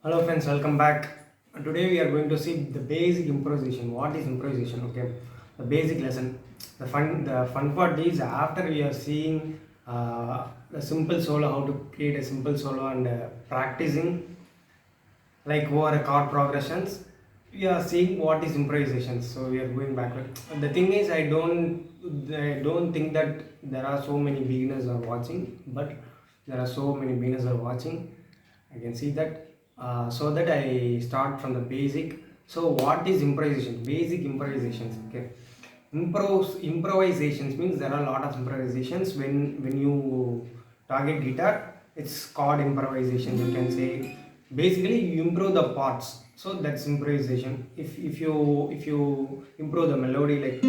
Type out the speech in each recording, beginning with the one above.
Hello friends, welcome back. Today we are going to see the basic improvisation. What is improvisation? Okay, the basic lesson. The fun part is after we are seeing the simple solo, how to create a simple solo and practicing like over a chord progressions. We are seeing what is improvisation. So we are going backward. The thing is, I don't think that there are so many beginners are watching, but there are so many beginners are watching. I can see that. So that I start from the basic. So what is improvisation? Basic improvisations. Okay, improvisations means there are a lot of improvisations. When you target guitar, it's called improvisation. You can say basically you improve the parts. So that's improvisation. If you improve the melody like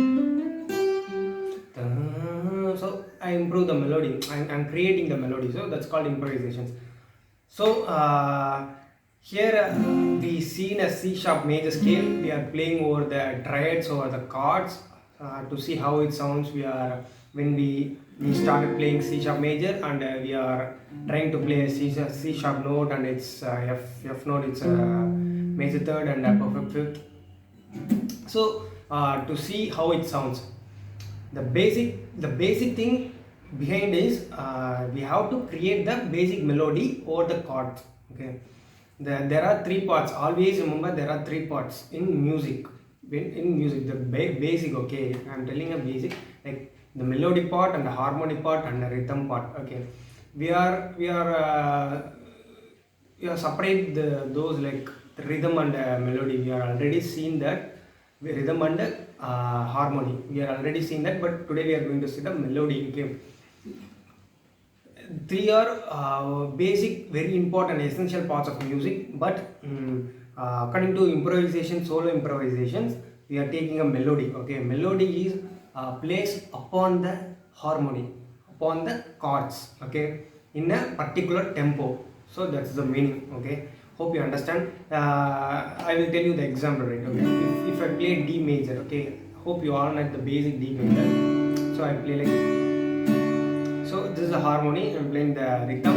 so I improve the melody. I'm creating the melody. So that's called improvisations. So here we see in a C sharp major scale. We are playing over the triads over the chords to see how it sounds. We are when we started playing C sharp major and we are trying to play a C sharp note and it's F note. It's a major third and a perfect fifth. So to see how it sounds, the basic thing behind is we have to create the basic melody over the chords. Okay, there are three parts. Always remember there are three parts in music. In music, the basic. Okay, I'm telling a basic like the melody part and the harmony part and the rhythm part. Okay, we are separate those like the rhythm and melody. We are already seen that rhythm and harmony. We are already seen that, but today we are going to see the melody. Okay, three are basic, very important, essential parts of music. But according to improvisation, solo improvisations, we are taking a melody. Okay, melody is placed upon the harmony, upon the chords. Okay, in a particular tempo. So that's the meaning. Okay, hope you understand. I will tell you the example, right? Okay, if I play D major. Okay, hope you all know the basic D major. So I play like so. This is the harmony. I'm playing the rhythm.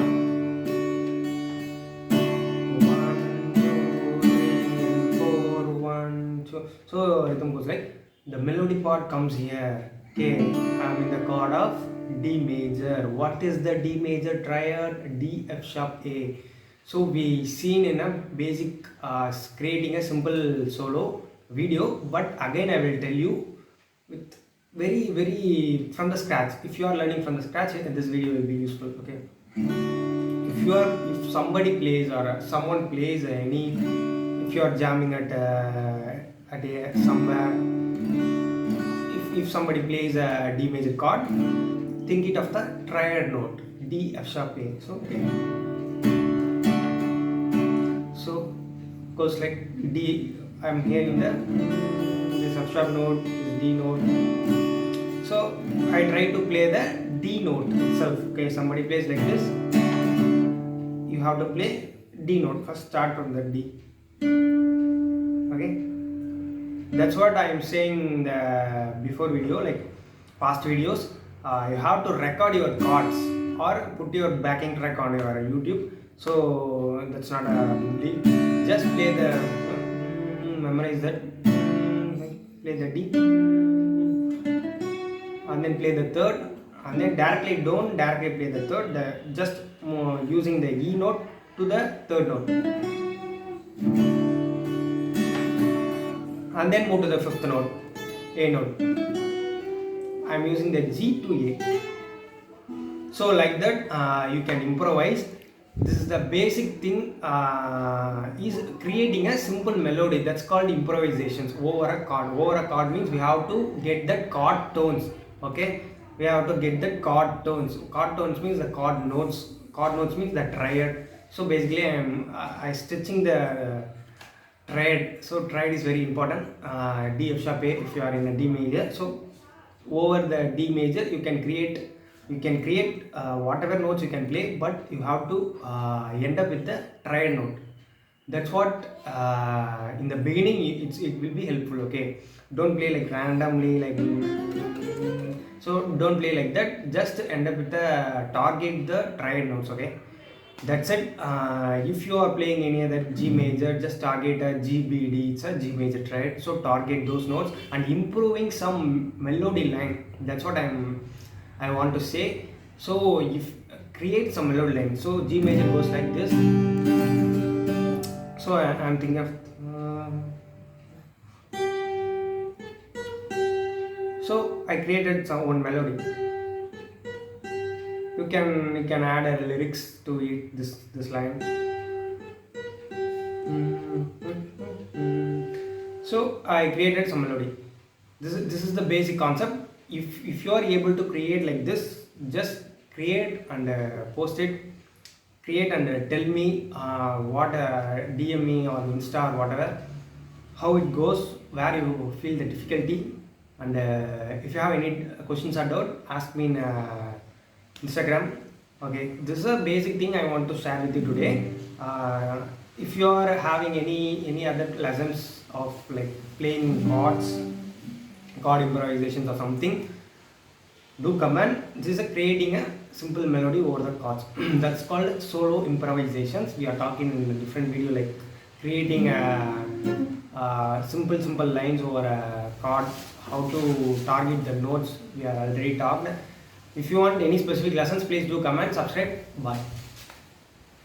1, 2, 3, 4, 1, 2. So rhythm goes like the melody part comes here. Okay, I'm in the chord of D major. What is the D major triad? D F sharp A. So we seen in a basic creating a simple solo video, but again I will tell you with very from the scratch. If you are learning from the scratch, this video will be useful. Okay, if somebody plays or someone plays any, if you are jamming at a somewhere, if somebody plays a D major chord, think it of the triad note D F sharp A. So okay, so goes like D. I'm hearing this F sharp note, this D note. So I try to play the D note itself. Okay, somebody plays like this. You have to play D note. First start from the D. Okay, that's what I am saying in the before video, like past videos. You have to record your chords or put your backing track on your YouTube. So that's not a big deal. Just play the memorize that. Play the D and then play the third, and then don't directly play the third. Just using the E note to the third note, and then move to the fifth note, A note. I'm using the G to A. So like that you can improvise. This is the basic thing, is creating a simple melody. That's called improvisations over a chord. Over a chord means we have to get that chord tones. Okay, we have to get the chord tones. Chord tones means the chord notes. Chord notes means the triad. So basically I stitching the triad. So triad is very important. D F sharp A if you are in a D major. So over the D major you can create whatever notes you can play, but you have to end up with the triad note. That's what in the beginning it will be helpful. Okay, don't play like randomly like so don't play like that. Just end up with the target the triad notes. Okay, That's it. If you are playing any other G major, just target a G B D. It's a G major, right? So target those notes and improving some melody line. That's what I want to say. So if create some melody line. So G major goes like this. So I'm thinking of. So I created some one melody. You can add a lyrics to it, this line. So I created some melody. This is the basic concept. If you are able to create like this, just create and post it. Create and tell me what DM me or Insta or whatever, how it goes, where you feel the difficulty, and if you have any questions or doubt, ask me in Instagram. Okay, this is a basic thing I want to share with you today. If you are having any other lessons of like playing chord improvisations or something, do comment. This is creating a simple melody over the chords. That's called solo improvisations. We are talking in a different video like creating a simple lines over a chord, how to target the notes. We are already talked. If you want any specific lessons, please do comment, subscribe. Bye.